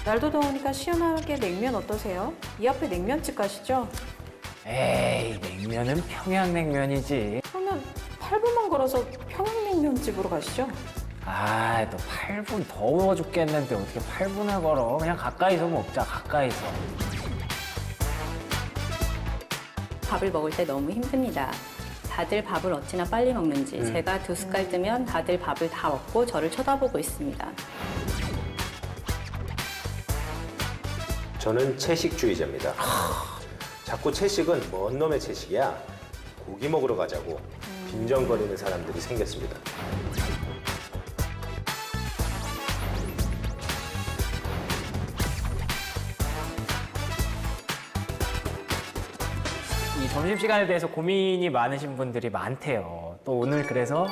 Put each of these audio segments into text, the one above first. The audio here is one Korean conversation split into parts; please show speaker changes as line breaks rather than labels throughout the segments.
날도 더우니까 시원하게 냉면 어떠세요? 이 앞에 냉면집 가시죠?
에이, 냉면은 평양냉면이지.
그러면 8분만 걸어서 평양냉면집으로 가시죠?
아, 또 8분 더워 죽겠는데 어떻게 8분을 걸어? 그냥 가까이서 먹자, 가까이서.
밥을 먹을 때 너무 힘듭니다. 다들 밥을 어찌나 빨리 먹는지 제가 2숟갈 뜨면 다들 밥을 다 먹고 저를 쳐다보고 있습니다.
저는 채식주의자입니다. 자꾸 채식은 뭔 놈의 채식이야? 고기 먹으러 가자고 빈정거리는 사람들이 생겼습니다.
이 점심시간에 대해서 고민이 많으신 분들이 많대요. 또 오늘 그래서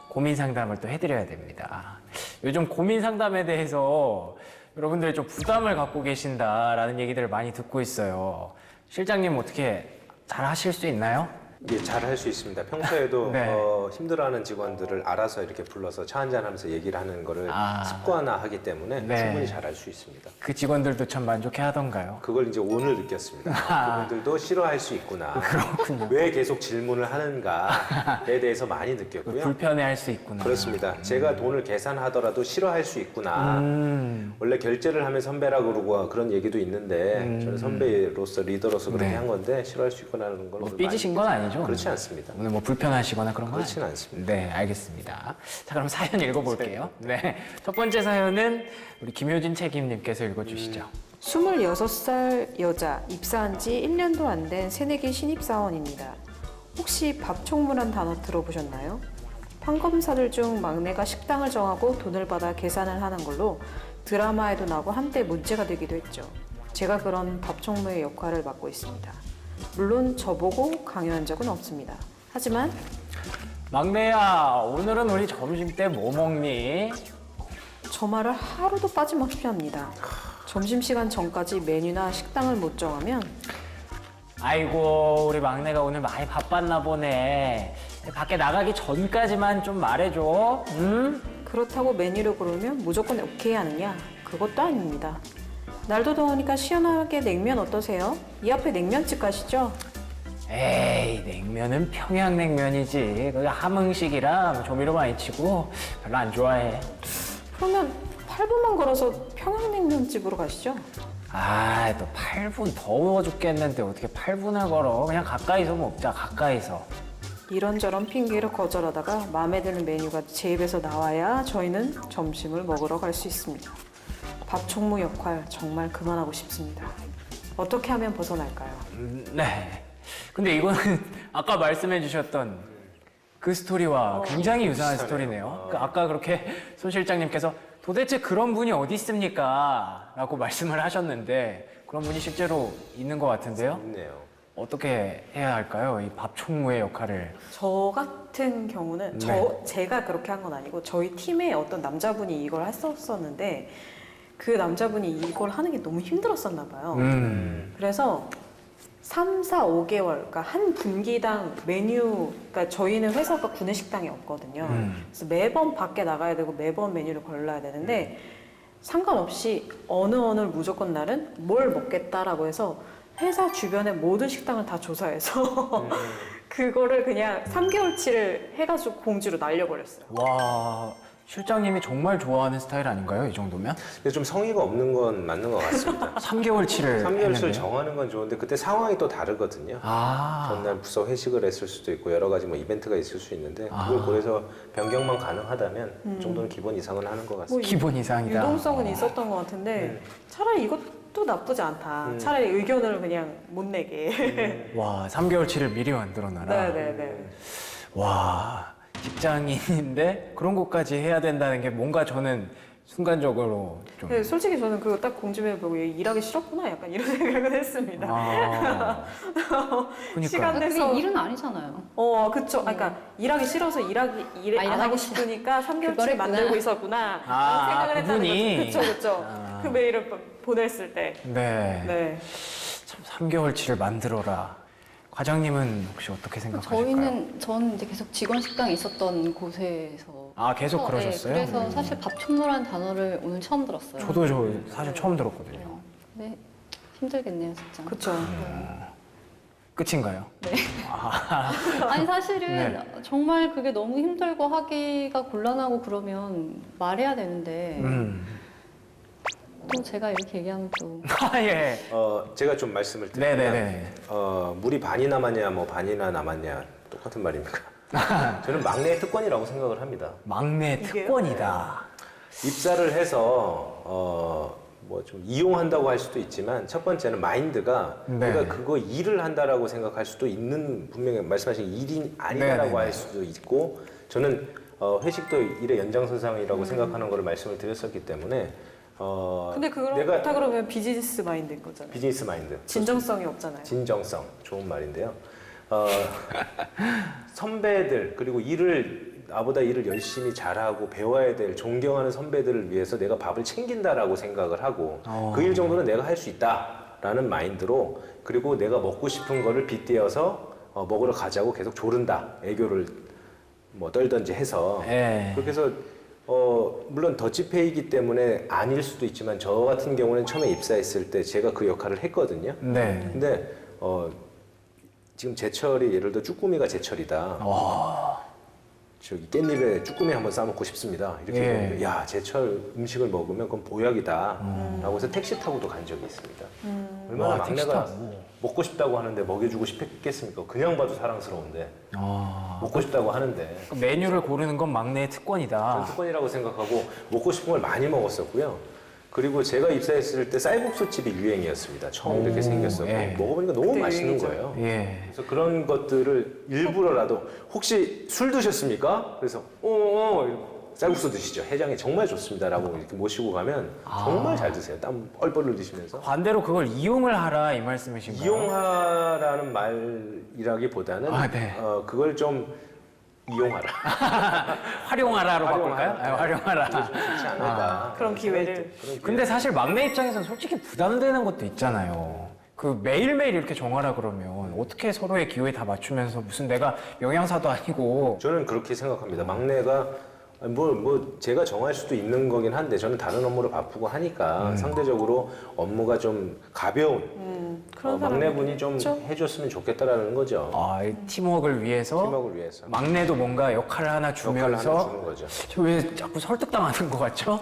고민 상담을 또 해드려야 됩니다. 요즘 고민 상담에 대해서 여러분들이 좀 부담을 갖고 계신다라는 얘기들을 많이 듣고 있어요. 실장님 어떻게 잘 하실 수 있나요?
예, 잘 할 수 있습니다. 평소에도
네.
힘들어하는 직원들을 알아서 이렇게 불러서 차 한잔하면서 얘기를 하는 거를
아.
습관화하기 때문에
네.
충분히 잘 할 수 있습니다.
그 직원들도 참 만족해 하던가요?
그걸 이제 오늘 느꼈습니다. 그분들도 싫어할 수 있구나.
그렇군요.
왜 계속 질문을 하는가에 대해서 많이 느꼈고요.
불편해할 수 있구나.
그렇습니다. 제가 돈을 계산하더라도 싫어할 수 있구나.
음.
원래 결제를 하면 선배라고 그러고 그런 얘기도 있는데 저는 선배로서 리더로서 그렇게
네.
한 건데 싫어할 수 있구나라는 걸
뭐
오늘
삐지신 건 아니죠?
그렇지 않습니다.
오늘 뭐 불편하시거나 그런 건
그렇진
아니죠?
않습니다.
네, 알겠습니다. 자, 그럼 사연 읽어볼게요. 네, 첫 번째 사연은 우리 김효진 책임님께서 읽어주시죠.
26살 여자, 입사한 지 1년도 안 된 새내기 신입사원입니다. 혹시 밥총무란 단어 들어보셨나요? 판검사들 중 막내가 식당을 정하고 돈을 받아 계산을 하는 걸로 드라마에도 나고 한때 문제가 되기도 했죠. 제가 그런 밥총무의 역할을 맡고 있습니다. 물론 저보고 강요한 적은 없습니다. 하지만
막내야, 오늘은 우리 점심 때 뭐 먹니?
저 말을 하루도 빠짐없이 합니다. 점심시간 전까지 메뉴나 식당을 못 정하면
아이고, 우리 막내가 오늘 많이 바빴나 보네. 밖에 나가기 전까지만 좀 말해줘. 응?
그렇다고 메뉴를 고르면 무조건 오케이 하느냐? 그것도 아닙니다. 날도 더우니까 시원하게 냉면 어떠세요? 이 앞에 냉면집 가시죠?
에이, 냉면은 평양냉면이지. 그게 함흥식이라 조미료 많이 치고 별로 안 좋아해.
그러면 8분만 걸어서 평양냉면집으로 가시죠?
아, 또 8분 더워 죽겠는데 어떻게 8분을 걸어? 그냥 가까이서 먹자, 가까이서.
이런저런 핑계를 거절하다가 마음에 드는 메뉴가 제 입에서 나와야 저희는 점심을 먹으러 갈 수 있습니다. 밥총무 역할 정말 그만하고 싶습니다. 어떻게 하면 벗어날까요?
네. 근데 이거는 아까 말씀해 주셨던 그 스토리와 굉장히 유사한 스토리네요. 그 아까 그렇게 손 실장님께서 도대체 그런 분이 어디 있습니까? 라고 말씀을 하셨는데 그런 분이 실제로 있는 것 같은데요.
있네요.
어떻게 해야 할까요? 이 밥총무의 역할을.
저 같은 경우는 제가 그렇게 한 건 아니고 저희 팀에 어떤 남자분이 이걸 했었었는데 그 남자분이 이걸 하는 게 너무 힘들었었나 봐요. 그래서 3, 4, 5개월, 그러니까 한 분기당 메뉴, 그러니까 저희는 회사가 구내식당이 없거든요. 그래서 매번 밖에 나가야 되고 매번 메뉴를 골라야 되는데 상관없이 어느 무조건 날은 뭘 먹겠다라고 해서 회사 주변의 모든 식당을 다 조사해서 그거를 그냥 3개월치를 해가지고 공지로 날려버렸어요.
와, 실장님이 정말 좋아하는 스타일 아닌가요? 이 정도면?
근데 좀 성의가 없는 건 맞는 것 같습니다.
3개월치를
3개월치를 정하는 건 좋은데 그때 상황이 또 다르거든요.
아,
전날 부서 회식을 했을 수도 있고 여러 가지 뭐 이벤트가 있을 수 있는데 그걸 고려해서 변경만 가능하다면 그 정도는 기본 이상은 하는 것 같습니다.
기본 이상이다.
유동성은 있었던 것 같은데 차라리 이것도 나쁘지 않다. 차라리 의견을 그냥 못 내게.
와, 3개월치를 미리 만들어놔라.
네네네.
와, 직장인인데 그런 것까지 해야 된다는 게 뭔가 저는 순간적으로 좀.
네, 솔직히 저는 그거 딱 공지면 보고 얘 일하기 싫었구나 약간 이런 생각을 했습니다.
아, 그러니까.
시간
그게
내서
일은 아니잖아요.
그쵸. 그러니까 일하기 싫어서 일 안 하고 싶으니까 3개월치
그거를
만들고 있었구나.
아,
생각을 했다는
그분이.
거죠. 그쵸. 그 메일을 보냈을 때.
네.
네.
참 3개월치를 만들어라. 과장님은 혹시 어떻게 생각하실까요?
저는 이제 계속 직원 식당에 있었던 곳에서.
아, 계속 그러셨어요?
네, 그래서 사실 밥총무라는 단어를 오늘 처음 들었어요.
저도 사실 처음 들었거든요.
네, 힘들겠네요, 진짜.
그쵸.
끝인가요?
아니, 사실은
네.
정말 그게 너무 힘들고 하기가 곤란하고 그러면 말해야 되는데, 또 제가 이렇게 얘기하면 또.
예.
제가 좀 말씀을 드리면
네네네.
물이 반이 남았냐 뭐 반이나 남았냐 똑같은 말입니까? 저는 막내의 특권이라고 생각을 합니다.
막내
이게요?
특권이다.
입사를 해서 뭐 좀 이용한다고 할 수도 있지만 첫 번째는 마인드가
네.
내가 그거 일을 한다라고 생각할 수도 있는, 분명히 말씀하신 일이 아니다라고
네네네.
할 수도 있고, 저는 회식도 일의 연장선상이라고 생각하는 거를 말씀을 드렸었기 때문에
근데 그렇다 그러면 비즈니스 마인드인 거잖아요.
비즈니스 마인드,
진정성이 없잖아요.
진정성, 좋은 말인데요. 선배들, 그리고 나보다 일을 열심히 잘하고 배워야 될 존경하는 선배들을 위해서 내가 밥을 챙긴다라고 생각을 하고 그 일 정도는 내가 할 수 있다라는 마인드로, 그리고 내가 먹고 싶은 거를 빗대어서 먹으러 가자고 계속 조른다, 애교를 뭐 떨던지 해서
예.
그렇게 해서 물론 더치페이이기 때문에 아닐 수도 있지만 저 같은 경우는 처음에 입사했을 때 제가 그 역할을 했거든요.
네.
근데 지금 제철이 예를 들어 쭈꾸미가 제철이다. 저기 깻잎에 쭈꾸미 한번 싸먹고 싶습니다. 이렇게
예.
얘기하면, 야, 제철 음식을 먹으면 그건 보약이다. 라고 해서 택시 타고도 간 적이 있습니다. 얼마나
와, 택시
막내가
타고.
먹고 싶다고 하는데 먹여주고 싶겠습니까? 그냥 봐도 사랑스러운데. 먹고 싶다고 하는데.
그 메뉴를 고르는 건 막내의
저는
특권이다.
특권이라고 생각하고 먹고 싶은 걸 많이 먹었었고요. 그리고 제가 입사했을 때 쌀국수집이 유행이었습니다. 처음 이렇게 생겼었고
예.
먹어보니까 너무
그때
맛있는
유행이죠.
거예요.
예.
그래서 그런 것들을 일부러라도, 혹시 술 드셨습니까? 그래서 쌀국수 드시죠. 해장에 정말 좋습니다라고 이렇게 모시고 가면 정말 잘 드세요. 땀 뻘뻘 흘리시면서.
반대로 그걸 이용을 하라 이 말씀이신가요?
이용하라는 말이라기보다는
네.
그걸 좀 이용하라.
활용하라로 바꿀까요?
활용하라.
활용하라.
좋지 않을까.
그런 기회를.
근데 사실 막내 입장에서는 솔직히 부담되는 것도 있잖아요. 그 매일매일 이렇게 정하라 그러면 어떻게 서로의 기호에 다 맞추면서, 무슨 내가 영양사도 아니고.
저는 그렇게 생각합니다. 막내가 제가 정할 수도 있는 거긴 한데, 저는 다른 업무로 바쁘고 하니까 상대적으로 업무가 좀 가벼운
그런
막내분이 좀
있죠?
해줬으면 좋겠다라는 거죠.
이 팀워크를 위해서
팀워크를 위해서
막내도 뭔가 역할을 하나
역할을 하나
주면서.
주는 거죠.
저 왜 자꾸 설득당하는 것 같죠?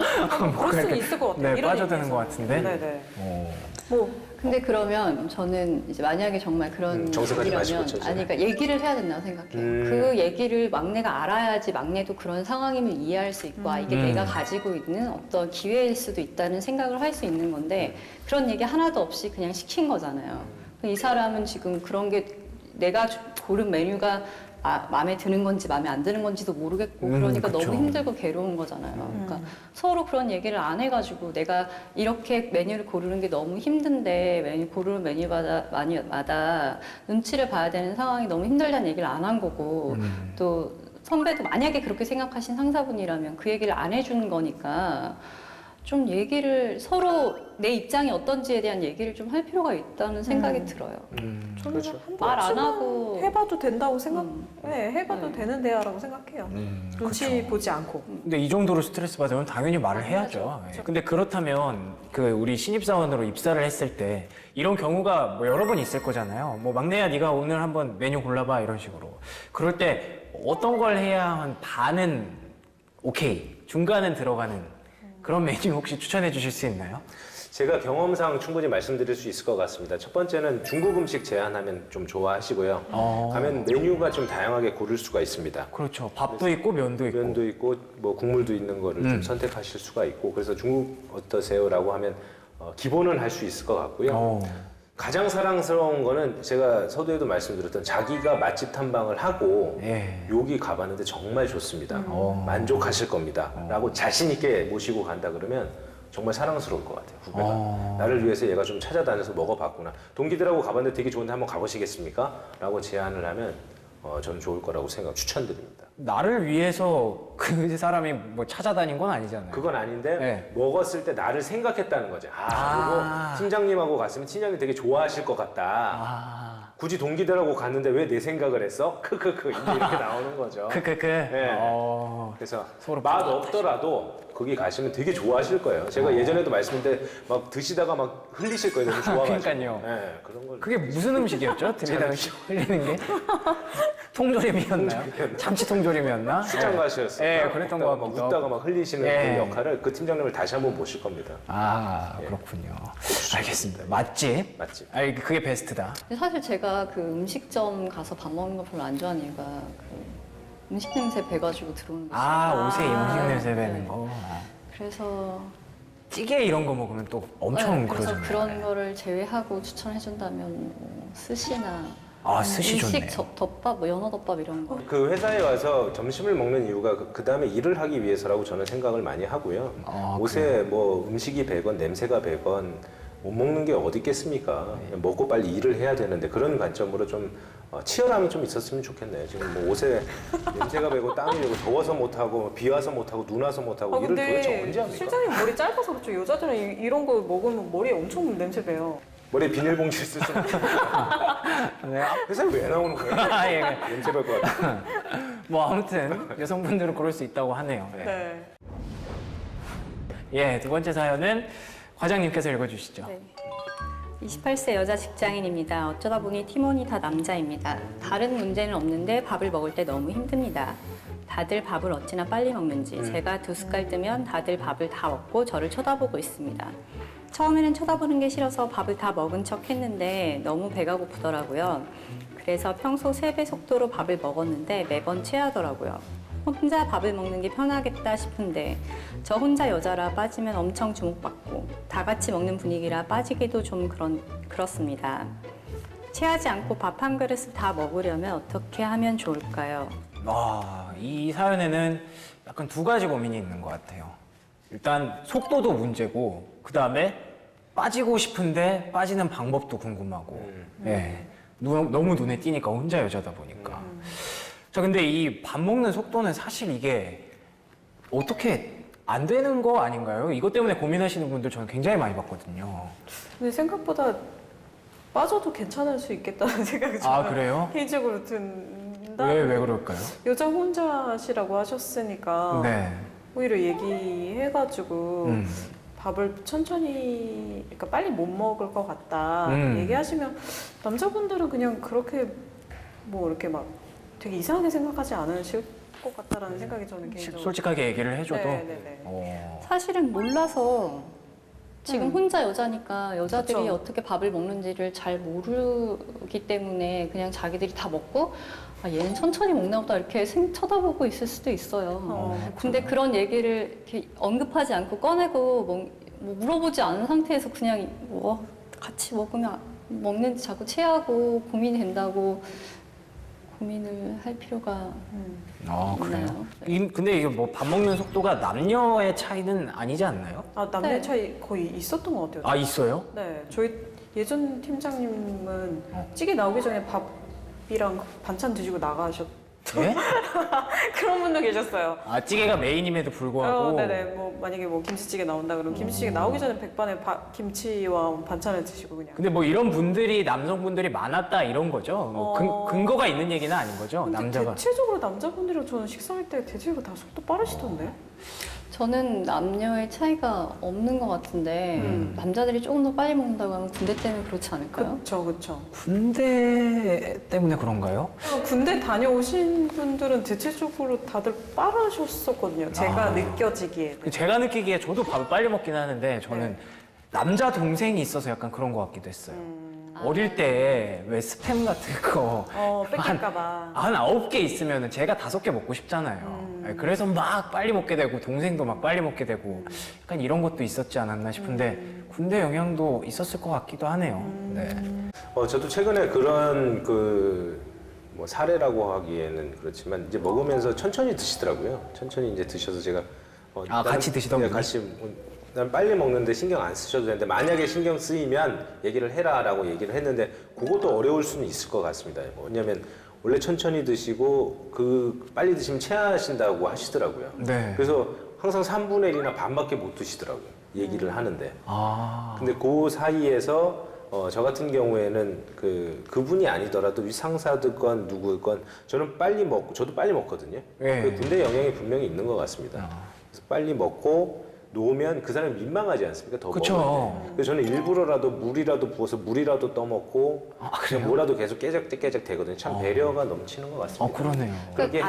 그럴 수 있을 것 같아요.
네,
이런
빠져드는
얘기에서.
것 같은데.
네네.
어.
뭐
근데 그러면 저는 이제 만약에 정말 그런
정색하지 마시고
얘기라면,
천천히.
아니, 그러니까 얘기를 해야 된다고 생각해요. 그 얘기를 막내가 알아야지 막내도 그런 상황임을 이해할 수 있고, 이게 내가 가지고 있는 어떤 기회일 수도 있다는 생각을 할 수 있는 건데, 그런 얘기 하나도 없이 그냥 시킨 거잖아요. 이 사람은 지금 그런 게 내가 고른 메뉴가 마음에 드는 건지 마음에 안 드는 건지도 모르겠고, 그러니까
그쵸.
너무 힘들고 괴로운 거잖아요. 그러니까 서로 그런 얘기를 안 해가지고, 내가 이렇게 메뉴를 고르는 게 너무 힘든데 메뉴 고르는 메뉴마다 눈치를 봐야 되는 상황이 너무 힘들다는 얘기를 안 한 거고, 또 선배도 만약에 그렇게 생각하신 상사분이라면 그 얘기를 안 해주는 거니까, 좀 얘기를 서로 내 입장이 어떤지에 대한 얘기를 좀 할 필요가 있다는 생각이 들어요.
저는
그렇죠.
한
말 안
번쯤은
하고
해봐도 된다고 해봐도
네.
되는 대화라고 생각해요. 눈치 보지 않고.
근데 이 정도로 스트레스 받으면 당연히 말을 해야죠. 예. 근데 그렇다면 우리 신입사원으로 입사를 했을 때 이런 경우가 뭐 여러 번 있을 거잖아요. 뭐 막내야 네가 오늘 한번 메뉴 골라봐 이런 식으로. 그럴 때 어떤 걸 해야 한 반은 오케이, 중간은 들어가는 그런 메뉴 혹시 추천해 주실 수 있나요?
제가 경험상 충분히 말씀드릴 수 있을 것 같습니다. 첫 번째는 중국 음식 제안하면 좀 좋아하시고요. 가면 메뉴가 좀 다양하게 고를 수가 있습니다.
그렇죠. 밥도 있고 면도 있고.
면도 있고 뭐 국물도 있는 거를 좀 선택하실 수가 있고, 그래서 중국 어떠세요라고 하면 기본은 할 수 있을 것 같고요. 가장 사랑스러운 거는 제가 서두에도 말씀드렸던, 자기가 맛집 탐방을 하고
예.
여기 가봤는데 정말 좋습니다. 만족하실 겁니다. 라고 자신 있게 모시고 간다 그러면 정말 사랑스러울 것 같아요. 후배가 나를 위해서 얘가 좀 찾아다녀서 먹어봤구나. 동기들하고 가봤는데 되게 좋은데 한번 가보시겠습니까? 라고 제안을 하면 저는 좋을 거라고 추천드립니다.
나를 위해서 그 사람이 뭐 찾아다닌 건 아니잖아요.
그건 아닌데
네.
먹었을 때 나를 생각했다는 거죠. 이거 팀장님하고 갔으면 팀장님 되게 좋아하실 것 같다. 굳이 동기들하고 갔는데 왜 내 생각을 했어? 크크크 이제 이렇게 나오는 거죠.
크크크.
네.
어.
그래서
서로
맛
부담
없더라도 거기 가시면 되게 좋아하실 거예요. 제가 예전에도 말씀드렸는데 막 드시다가 막 흘리실 거예요. 너무 좋아가지고.
그러니까요.
네, 그런 걸.
그게 무슨 음식이었죠? 들이다 흘리는 게? 통조림이었나요? 참치 통조림이었나?
수장 가시였어요.
네, 그랬던 것
막
같기도
웃다가
하고.
막 흘리시는
네.
그 역할을 그 팀장님을 다시 한번 모실 겁니다.
아, 그렇군요. 알겠습니다. 맛집?
맛집.
아, 그게 베스트다.
근데 사실 제가 그 음식점 가서 밥 먹는 거 별로 안 좋아하는 이유가 그 음식 냄새 배가지고 들어오는 거.
아, 옷에
아.
음식 냄새 배는
네.
거.
그래서
찌개 이런 거 먹으면 또 엄청
네, 그래서
그러잖아요.
그런 거를 제외하고 추천해준다면 뭐 스시나
아, 스시 좋네.
음식 덮밥, 뭐 연어덮밥 이런 거.
그 회사에 와서 점심을 먹는 이유가 그 다음에 일을 하기 위해서라고 저는 생각을 많이 하고요.
아,
옷에 뭐 음식이 배건 냄새가 배건 못 먹는 게 어디 있겠습니까? 그냥 먹고 빨리 일을 해야 되는데 그런 관점으로 좀 치열함이 좀 있었으면 좋겠네요. 지금 뭐 옷에 냄새가 배고 땀이 배고 더워서 못 하고 비 와서 못 하고 눈 와서 못 하고 일을 도대체 언제 합니까?
실장님 머리 짧아서 그렇죠. 여자들은 이런 거 먹으면 머리 엄청 냄새 배요.
머리에 비닐봉지 쓸 수 없는
네.
회사에 왜 나오는 거예요?
아, 예.
냄새 날 것 같아.
뭐 아무튼 여성분들은 그럴 수 있다고 하네요. 네.
네.
예, 두 번째 사연은 과장님께서 읽어주시죠.
네. 28세 여자 직장인입니다. 어쩌다 보니 팀원이 다 남자입니다. 다른 문제는 없는데 밥을 먹을 때 너무 힘듭니다. 다들 밥을 어찌나 빨리 먹는지 제가 2숟갈 뜨면 다들 밥을 다 먹고 저를 쳐다보고 있습니다. 처음에는 쳐다보는 게 싫어서 밥을 다 먹은 척 했는데 너무 배가 고프더라고요. 그래서 평소 3배 속도로 밥을 먹었는데 매번 체하더라고요. 혼자 밥을 먹는 게 편하겠다 싶은데 저 혼자 여자라 빠지면 엄청 주목받고 다 같이 먹는 분위기라 빠지기도 좀 그렇습니다. 체하지 않고 밥 한 그릇을 다 먹으려면 어떻게 하면 좋을까요?
이 사연에는 약간 두 가지 고민이 있는 것 같아요. 일단 속도도 문제고 그 다음에 빠지고 싶은데 빠지는 방법도 궁금하고 예, 너무 눈에 띄니까 혼자 여자다 보니까 자 근데 이 밥 먹는 속도는 사실 이게 어떻게 안 되는 거 아닌가요? 이것 때문에 고민하시는 분들 저는 굉장히 많이 봤거든요.
근데 생각보다 빠져도 괜찮을 수 있겠다는 생각이
아,
저는
그래요?
개인적으로 든다.
왜 그럴까요?
여자 혼자시라고 하셨으니까
네.
오히려 얘기해가지고 밥을 천천히, 그러니까 빨리 못 먹을 것 같다 얘기하시면 남자분들은 그냥 그렇게 뭐 이렇게 막 되게 이상하게 생각하지 않으실 것 같다라는 생각이 저는 개인적으로.
솔직하게 얘기를 해줘도
네네네.
사실은 몰라서 지금 혼자 여자니까 여자들이
그쵸.
어떻게 밥을 먹는지를 잘 모르기 때문에 그냥 자기들이 다 먹고 아, 얘는 천천히 먹나 보다 이렇게 쳐다보고 있을 수도 있어요. 근데 그런 얘기를 이렇게 언급하지 않고 꺼내고 뭐 물어보지 않은 상태에서 그냥 뭐 같이 먹으면 먹는지 자꾸 체하고 고민이 된다고 고민을 할 필요가
그래요?
있나요?
근데 이게 뭐 밥 먹는 속도가 남녀의 차이는 아니지 않나요?
아, 남녀
네.
차이 거의 있었던 것 같아요.
아, 있어요?
네, 저희 예전 팀장님은 찌개 나오기 전에 밥이랑 반찬 드시고 나가셨.
예?
그런 분도 계셨어요.
아, 찌개가 메인임에도 불구하고.
네네. 뭐 만약에 뭐 김치찌개 나온다 그러면 김치찌개 나오기 전에 백반에 김치와 반찬을 드시고 그냥.
근데 뭐 이런 분들이 남성분들이 많았다 이런 거죠? 뭐 근거가 있는 얘기는 아닌 거죠?
근데
남자가.
대체적으로 남자분들이랑 저는 식사할 때 대체적으로 다 속도 빠르시던데.
저는 남녀의 차이가 없는 것 같은데 남자들이 조금 더 빨리 먹는다고 하면 군대 때문에 그렇지 않을까요?
그쵸.
군대 때문에 그런가요?
군대 다녀오신 분들은 대체적으로 다들 빠르셨었거든요. 제가 느껴지기에.
제가 느끼기에 저도 밥을 빨리 먹긴 하는데 저는 남자 동생이 있어서 약간 그런 것 같기도 했어요. 어릴 때 왜 스팸 같은 거
뺏길까봐.
한 9개 있으면 제가 5개 먹고 싶잖아요. 네, 그래서 막 빨리 먹게 되고 동생도 막 빨리 먹게 되고 약간 이런 것도 있었지 않았나 싶은데 군대 영향도 있었을 것 같기도 하네요. 네.
저도 최근에 그런 뭐 사례라고 하기에는 그렇지만 이제 먹으면서 천천히 드시더라고요. 천천히 이제 드셔서 제가
같이 드시던
네,
분이?
같이 난 빨리 먹는데 신경 안 쓰셔도 되는데 만약에 신경 쓰이면 얘기를 해라라고 얘기를 했는데 그것도 어려울 수는 있을 것 같습니다. 뭐냐면 원래 천천히 드시고 빨리 드시면 체하신다고 하시더라고요.
네.
그래서 항상 3분의 1이나 반밖에 못 드시더라고요. 얘기를 하는데.
아.
근데 그 사이에서 저 같은 경우에는 그분이 아니더라도 상사들건 누구건 저는 빨리 먹고 저도 빨리 먹거든요.
예.
그 군대 영향이 분명히 있는 것 같습니다. 그래서 빨리 먹고 놓으면 그 사람이 민망하지 않습니까? 더
그쵸.
먹으면. 그래서 저는 일부러라도 물이라도 부어서 물이라도 떠먹고 그냥 뭐라도 계속 깨작깨작 되거든요. 참 배려가 넘치는 것 같습니다.
그러네요.
그게
그러니까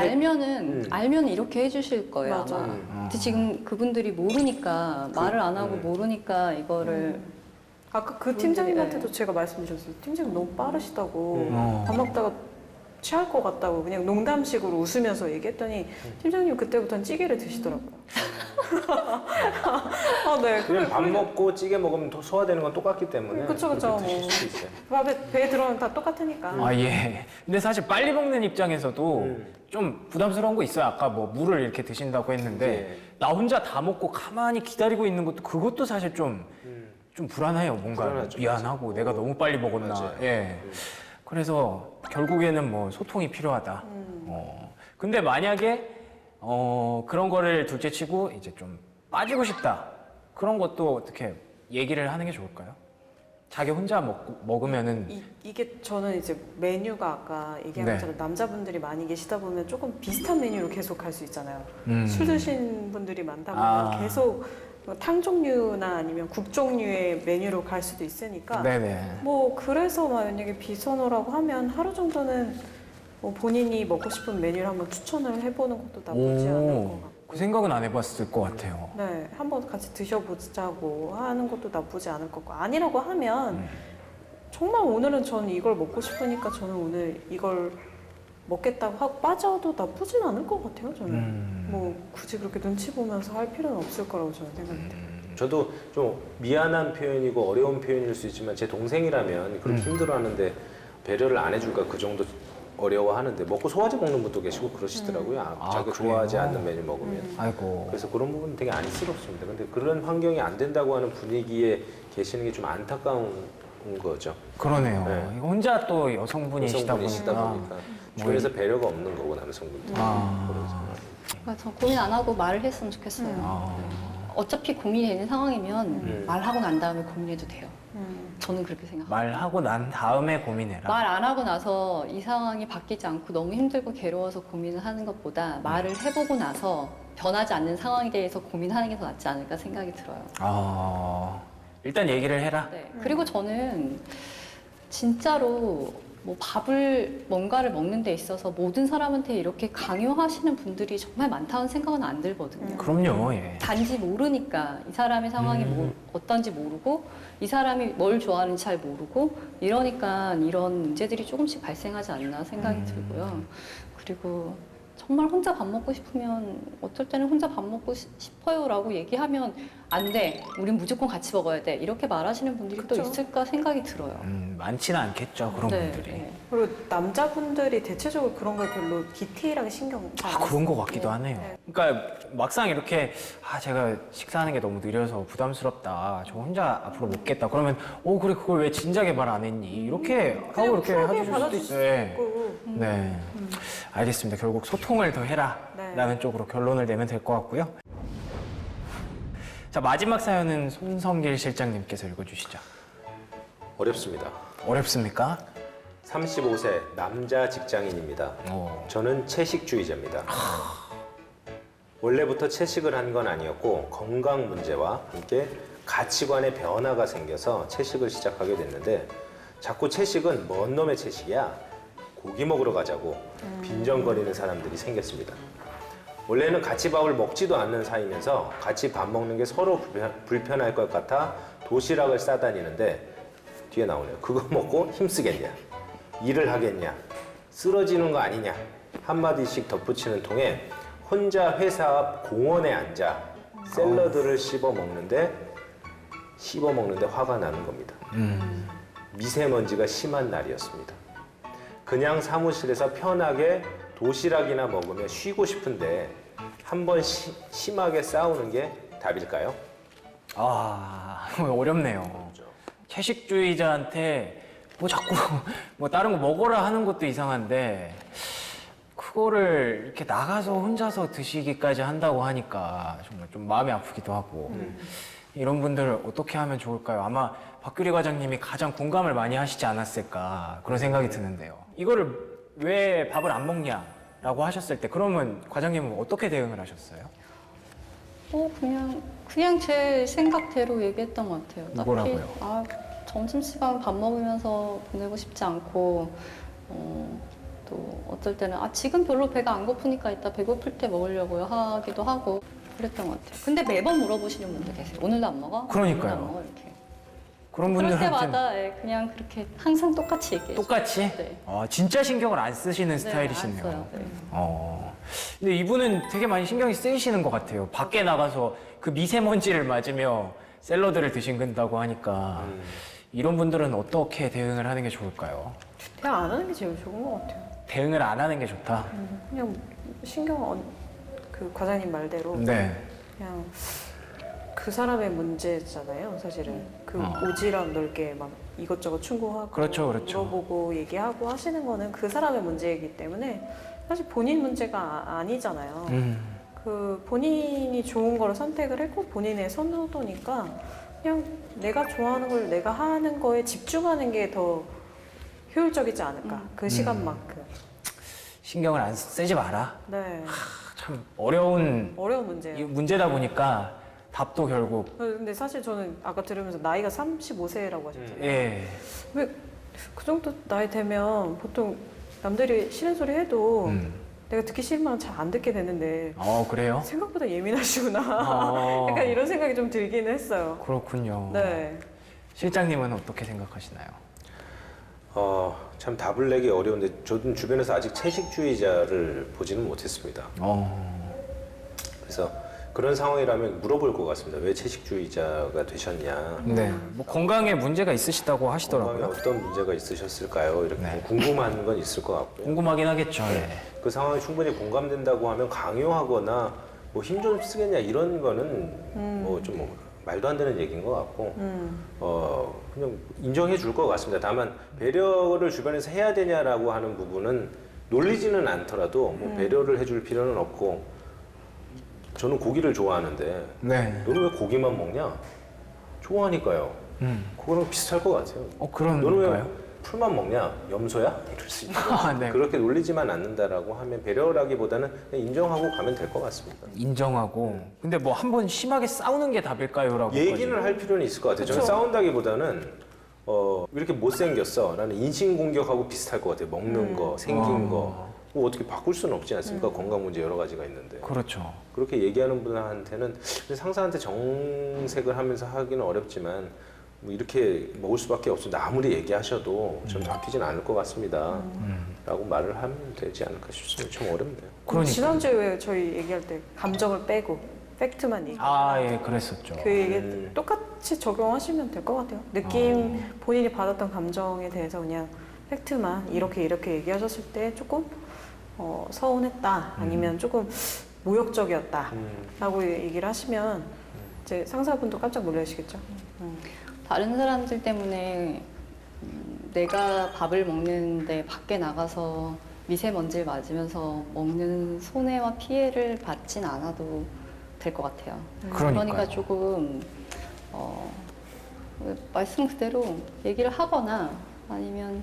알면은 이렇게 해주실 거예요.
맞아.
아마. 근데 지금 그분들이 모르니까 말을 안 하고 모르니까 이거를
아까 그 팀장님한테도 제가 말씀드렸어요. 팀장님 너무 빠르시다고 밥 먹다가 취할 것 같다고 그냥 농담식으로 웃으면서 얘기했더니 팀장님 그때부터는 찌개를 드시더라고요. 아, 네.
그냥 밥 먹고 찌개 먹으면 소화되는 건 똑같기 때문에
그쵸.
그렇게 드실 수도 있어요.
밥에 배에 들어가면 다 똑같으니까.
아, 예. 근데 사실 빨리 먹는 입장에서도 좀 부담스러운 거 있어요. 아까 뭐 물을 이렇게 드신다고 했는데
예.
나 혼자 다 먹고 가만히 기다리고 있는 것도 그것도 사실 좀 불안해요. 뭔가
불안하죠.
미안하고 내가 너무 빨리 먹었나.
맞아요.
예. 그래서 결국에는 뭐 소통이 필요하다. 근데 만약에 그런 거를 둘째치고 이제 좀 빠지고 싶다. 그런 것도 어떻게 얘기를 하는 게 좋을까요? 자기 혼자 먹으면은
이게 저는 이제 메뉴가 아까 얘기한
네.
것처럼 남자분들이 많이 계시다 보면 조금 비슷한 메뉴로 계속 갈 수 있잖아요.
음.
술 드신 분들이 많다 보면 계속 탕 종류나 아니면 국 종류의 메뉴로 갈 수도 있으니까
네네.
뭐 그래서 만약에 비선호라고 하면 하루 정도는 뭐 본인이 먹고 싶은 메뉴를 한번 추천을 해보는 것도 나쁘지 않을 것 같고
그 생각은 안 해봤을 것 같아요.
네, 한번 같이 드셔보자고 하는 것도 나쁘지 않을 것 같고 아니라고 하면 정말 오늘은 저는 이걸 먹고 싶으니까 저는 오늘 이걸 먹겠다고 하고 빠져도 나쁘진 않을 것 같아요. 저는 뭐 굳이 그렇게 눈치 보면서 할 필요는 없을 거라고 저는 생각이 돼요.
저도 좀 미안한 표현이고 어려운 표현일 수 있지만 제 동생이라면 그렇게 힘들어하는데 배려를 안 해줄까 그 정도 어려워하는데 먹고 소화제 먹는 분도 계시고 그러시더라고요. 자기가
그래요?
좋아하지 않는 메뉴 먹으면.
아이고.
그래서 그런 부분은 되게 안쓰럽습니다. 근데 그런 환경이 안 된다고 하는 분위기에 계시는 게 좀 안타까운 거죠.
그러네요.
네.
이거 혼자 또 여성분이시다
여성분이시다
보니까.
보니까 주변에서 배려가 없는 거고 남성분들.
그러니까 저 고민 안 하고 말을 했으면 좋겠어요. 어차피 고민이 되는 상황이면 말하고 난 다음에 고민해도 돼요. 저는 그렇게 생각해요.
말하고 난 다음에 고민해라.
말 안 하고 나서 이 상황이 바뀌지 않고 너무 힘들고 괴로워서 고민을 하는 것보다 말을 해보고 나서 변하지 않는 상황에 대해서 고민하는 게 더 낫지 않을까 생각이 들어요.
일단 얘기를 해라.
네. 그리고 저는 진짜로 뭐 뭔가를 먹는 데 있어서 모든 사람한테 이렇게 강요하시는 분들이 정말 많다는 생각은 안 들거든요.
그럼요. 예.
단지 모르니까 이 사람의 상황이 어떤지 모르고 이 사람이 뭘 좋아하는지 잘 모르고 이러니까 이런 문제들이 조금씩 발생하지 않나 생각이 들고요. 그리고 정말 혼자 밥 먹고 싶으면 어떨 때는 혼자 밥 먹고 싶어요라고 얘기하면 안 돼. 우린 무조건 같이 먹어야 돼. 이렇게 말하시는 분들이 또
그쵸.
있을까 생각이 들어요.
많지는 않겠죠. 그런
네,
분들이.
네.
그리고 남자분들이 대체적으로 그런 걸 별로 디테일하게 신경 잘 안
그런 것
쓰고.
같기도 하네요.
네.
그러니까 막상 이렇게 제가 식사하는 게 너무 느려서 부담스럽다. 저 혼자 앞으로 먹겠다. 그러면 그래 그걸 왜 진작에 말 안 했니? 이렇게 하고
그냥
이렇게
쿨하게
해주실 수도
받아줄 수도
있어요.
있고.
네. 알겠습니다. 결국 소통을 더 해라.
네.
라는 쪽으로 결론을 내면 될 것 같고요. 자, 마지막 사연은 손성길 실장님께서 읽어주시죠.
어렵습니다.
어렵습니까?
35세 남자 직장인입니다. 저는 채식주의자입니다. 원래부터 채식을 한 건 아니었고 건강 문제와 함께 가치관의 변화가 생겨서 채식을 시작하게 됐는데 자꾸 채식은 뭔 놈의 채식이야? 고기 먹으러 가자고 빈정거리는 사람들이 생겼습니다. 원래는 같이 밥을 먹지도 않는 사이면서 같이 밥 먹는 게 서로 불편할 것 같아 도시락을 싸다니는데 뒤에 나오네요. 그거 먹고 힘쓰겠냐? 일을 하겠냐? 쓰러지는 거 아니냐? 한마디씩 덧붙이는 통에 혼자 회사 앞 공원에 앉아 샐러드를 씹어 먹는데 화가 나는 겁니다. 미세먼지가 심한 날이었습니다. 그냥 사무실에서 편하게 도시락이나 먹으며 쉬고 싶은데 한번 심하게 싸우는 게 답일까요?
어렵네요. 채식주의자한테 뭐 자꾸 뭐 다른 거 먹어라 하는 것도 이상한데 그거를 이렇게 나가서 혼자서 드시기까지 한다고 하니까 정말 좀 마음이 아프기도 하고 이런 분들 어떻게 하면 좋을까요? 아마 박규리 과장님이 가장 공감을 많이 하시지 않았을까 그런 생각이 드는데요. 이거를 왜 밥을 안 먹냐라고 하셨을 때 그러면 과장님은 어떻게 대응을 하셨어요?
그냥 제 생각대로 얘기했던 것 같아요. 딱히,
뭐라고요?
점심시간 밥 먹으면서 보내고 싶지 않고, 또 어떨 때는 지금 별로 배가 안 고프니까 이따 배고플 때 먹으려고요 하기도 하고 그랬던 것 같아요. 근데 매번 물어보시는 분들 계세요. 오늘도 안 먹어?
그러니까요.
오늘도 안 먹어? 이렇게.
그런
그럴
분들한테는
때마다 그냥 그렇게 항상 똑같이 얘기해요.
똑같이?
네.
진짜 신경을 안 쓰시는
네,
스타일이시네요.
안 써요. 네.
근데 이분은 되게 많이 신경이 쓰이시는 것 같아요. 밖에 나가서 그 미세먼지를 맞으며 샐러드를 드신다고 하니까 이런 분들은 어떻게 대응을 하는 게 좋을까요?
그냥 안 하는 게 제일 좋은 것 같아요.
대응을 안 하는 게 좋다?
그냥 그 과장님 말대로
네.
그냥 그 사람의 문제잖아요, 사실은. 그 오지랖 넓게 막 이것저것 충고하고
그렇죠.
물어보고 얘기하고 하시는 거는 그 사람의 문제이기 때문에 사실 본인 문제가 아니잖아요. 그 본인이 좋은 거를 선택을 했고 본인의 선호도니까 그냥 내가 좋아하는 걸 내가 하는 거에 집중하는 게 더 효율적이지 않을까. 그 시간만큼.
신경을 안 쓰지 마라.
네.
참 어려운
문제예요.
문제다 보니까 답도 결국
근데 사실 저는 아까 들으면서 나이가 35세라고 하셨잖아요.
예.
왜 그 정도 나이 되면 보통 남들이 싫은 소리 해도 내가 듣기 싫으면 잘 안 듣게 되는데
그래요?
생각보다 예민하시구나. 약간 이런 생각이 좀 들긴 했어요.
그렇군요.
네.
실장님은 어떻게 생각하시나요?
참 답을 내기 어려운데 저는 주변에서 아직 채식주의자를 보지는 못했습니다. 그래서 그런 상황이라면 물어볼 것 같습니다. 왜 채식주의자가 되셨냐?
네. 뭐 건강에 문제가 있으시다고
건강에
하시더라고요.
어떤 문제가 있으셨을까요? 이렇게
네.
궁금한 건 있을 것 같고요.
궁금하긴 하겠죠. 예.
그 상황이 충분히 공감된다고 하면 강요하거나 뭐 힘 좀 쓰겠냐 이런 거는 뭐 좀 말도 안 되는 얘기인 것 같고 그냥 인정해 줄 것 같습니다. 다만 배려를 주변에서 해야 되냐라고 하는 부분은 놀리지는 않더라도 뭐 배려를 해줄 필요는 없고 저는 고기를 좋아하는데
네.
너는 왜 고기만 먹냐? 좋아하니까요. 그거랑 비슷할 것 같아요. 너는 왜
그런가요?
풀만 먹냐? 염소야? 이럴 수 있고
네.
그렇게 놀리지만 않는다라고 하면 배려라기보다는 그냥 인정하고 가면 될 것 같습니다.
인정하고. 근데 뭐 한 번 심하게 싸우는 게 답일까요?라고.
얘기는 할 필요는 있을 것 같아요. 저는 싸운다기보다는 이렇게 못생겼어 라는 인신공격하고 비슷할 것 같아요. 먹는 거, 생긴 거. 뭐 어떻게 바꿀 수는 없지 않습니까? 건강 문제 여러 가지가 있는데.
그렇죠.
그렇게 얘기하는 분한테는 상사한테 정색을 하면서 하기는 어렵지만 뭐 이렇게 먹을 수밖에 없습니다. 아무리 얘기하셔도 전 바뀌진 않을 것 같습니다. 라고 말을 하면 되지 않을까 싶습니다. 좀 어렵네요.
그러니까.
지난주에 왜 저희 얘기할 때 감정을 빼고 팩트만 얘기.
예, 그랬었죠.
그 얘기 똑같이 적용하시면 될 것 같아요. 느낌 본인이 받았던 감정에 대해서 그냥 팩트만 이렇게 얘기하셨을 때 조금 서운했다 아니면 조금 모욕적이었다라고 얘기를 하시면 이제 상사분도 깜짝 놀라시겠죠.
다른 사람들 때문에 내가 밥을 먹는데 밖에 나가서 미세먼지를 맞으면서 먹는 손해와 피해를 받진 않아도 될 것 같아요.
그러니까요.
그러니까 조금 말씀 그대로 얘기를 하거나 아니면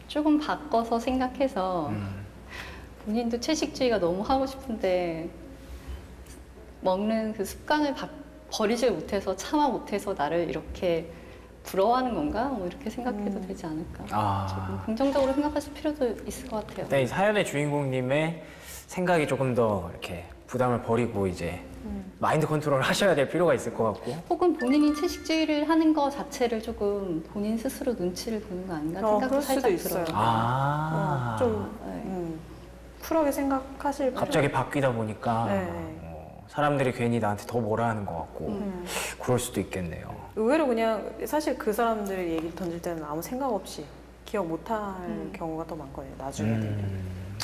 조금 바꿔서 생각해서 본인도 채식주의가 너무 하고 싶은데 먹는 그 습관을 버리질 못해서 참아 못해서 나를 이렇게 부러워하는 건가? 뭐 이렇게 생각해도 되지 않을까. 조금 긍정적으로 생각하실 필요도 있을 것 같아요.
일단 이 사연의 주인공님의 생각이 조금 더 이렇게 부담을 버리고 이제 마인드 컨트롤을 하셔야 될 필요가 있을 것 같고.
혹은 본인이 채식주의를 하는 거 자체를 조금 본인 스스로 눈치를 보는 거 아닌가 생각도
그럴 수도
살짝
있어요.
들어요.
좀
네.
쿨하게 생각하실
갑자기 바뀌다 보니까
네.
사람들이 괜히 나한테 더 뭐라 하는 것 같고 그럴 수도 있겠네요.
의외로 그냥 사실 그 사람들의 얘기를 던질 때는 아무 생각 없이 기억 못할 경우가 더 많거든요. 나중에 되면.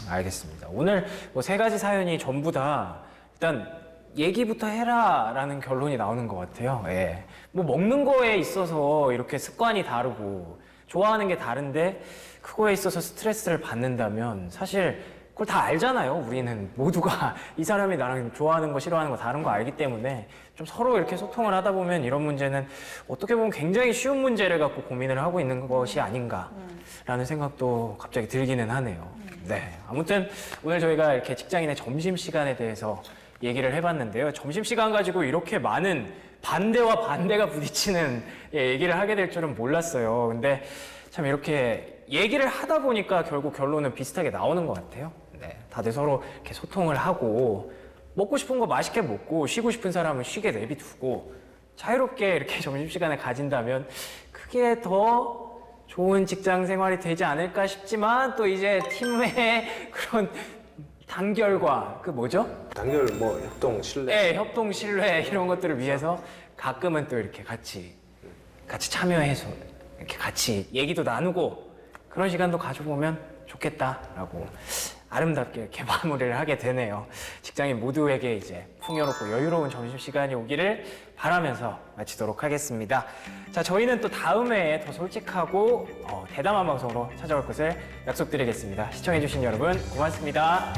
알겠습니다. 오늘 뭐 3가지 사연이 전부 다 일단 얘기부터 해라라는 결론이 나오는 것 같아요. 예. 뭐 먹는 거에 있어서 이렇게 습관이 다르고 좋아하는 게 다른데 그거에 있어서 스트레스를 받는다면 사실 그걸 다 알잖아요. 우리는 모두가 이 사람이 나랑 좋아하는 거 싫어하는 거 다른 거 알기 때문에 좀 서로 이렇게 소통을 하다 보면 이런 문제는 어떻게 보면 굉장히 쉬운 문제를 갖고 고민을 하고 있는 것이 아닌가라는 생각도 갑자기 들기는 하네요. 네, 아무튼 오늘 저희가 이렇게 직장인의 점심시간에 대해서 얘기를 해봤는데요. 점심시간 가지고 이렇게 많은 반대와 반대가 부딪히는 얘기를 하게 될 줄은 몰랐어요. 근데 참 이렇게 얘기를 하다 보니까 결국 결론은 비슷하게 나오는 것 같아요. 네, 다들 서로 이렇게 소통을 하고 먹고 싶은 거 맛있게 먹고 쉬고 싶은 사람은 쉬게 내비두고 자유롭게 이렇게 점심시간을 가진다면 그게 더 좋은 직장 생활이 되지 않을까 싶지만 또 이제 팀의 그런 단결과 그 뭐죠?
단결 뭐 협동 신뢰.
네, 협동, 신뢰 이런 것들을 위해서 가끔은 또 이렇게 같이 참여해서 이렇게 같이 얘기도 나누고 그런 시간도 가져보면 좋겠다라고 아름답게 이렇게 마무리를 하게 되네요. 직장인 모두에게 이제 풍요롭고 여유로운 점심시간이 오기를 바라면서 마치도록 하겠습니다. 자, 저희는 또 다음 회에 더 솔직하고 대담한 방송으로 찾아올 것을 약속드리겠습니다. 시청해주신 여러분 고맙습니다.